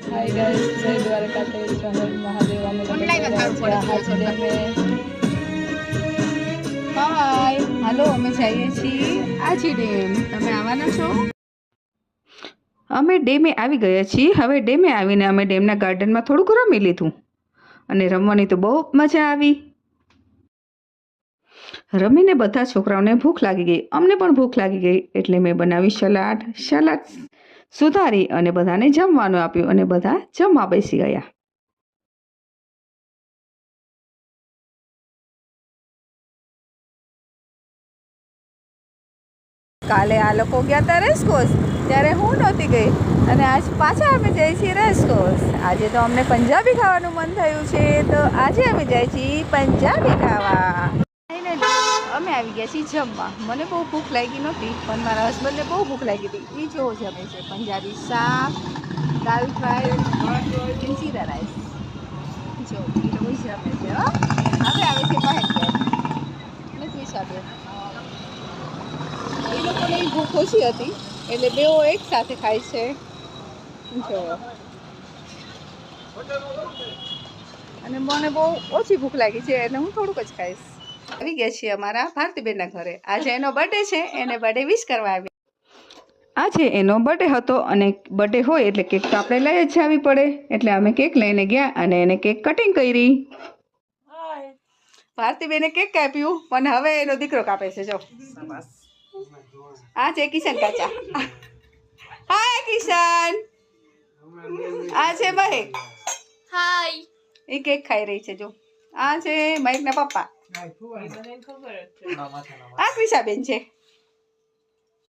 Hi guys, जय द्वारकाधीश, हर महादेव। અમે હાય, હાલો, અમે જઈએ છીએ આજી ડેમ. તમે આવવાના છો? અમે ડેમે આવી ગયા છીએ. હવે ડેમે આવીને અમે ડેમના ગાર્ડનમાં થોડુંક રમી લીધું અને રમવાની તો બહુ મજા આવી. રમીને બધા છોકરાઓને ભૂખ લાગી ગઈ, અમને પણ ભૂખ લાગી ગઈ, એટલે મેં બનાવી સલાડ સુધારી અને બધાને જમવાનું આપ્યું અને બધા જમવા બેસી ગયા. કાલે આ લોકો ગયા હતા રેસકોર્સ, ત્યારે હું નહોતી ગઈ અને આજ પાછા અમે જઈએ છીએ રેસકોર્સ. આજે તો અમને પંજાબી ખાવાનું મન થયું છે, તો આજે અમે જઈએ છીએ પંજાબી ખાવા. અમે આવી ગયા છીએ જમવા. મને બહુ ભૂખ લાગી નહોતી, પણ મારા હસબન્ડને બહુ ભૂખ લાગી હતી. એ જો જમે છે પંજાબી શાક, દાલ ફ્રાય, જીરા રાઈસ. જો એ લોકો જમે છે. હવે આવે છે બહાર નથી હિસાબે. એ લોકોને ભૂખ ઓછી હતી એટલે બેઓ એક સાથે ખાય છે. જો અને મને બહુ ઓછી ભૂખ લાગી છે એટલે હું થોડુંક જ ખાઈશ. આવી ગયા છીએ અમારા ભારતીબેનના ઘરે. આજે એનો બર્થડે છે, એને બર્થડે વિશ કરવા આવી. આજે એનો બર્થડે હતો અને બર્થડે હોય એટલે કેક તો આપણે લઈ જ જવી પડે, એટલે અમે કેક લઈને ગયા અને એને કેક કટિંગ કરી. ભારતીબેને કેક કાપ્યું, પણ હવે એનો દીકરો કાપે છે. જો આ છે કિશન કાચા. હાય કિશન. આ છે મહેક. હાય. એ કેક ખાઈ રહી છે. જો આ છે મહેકના પપ્પા. આ ક્રિશાબેન છે.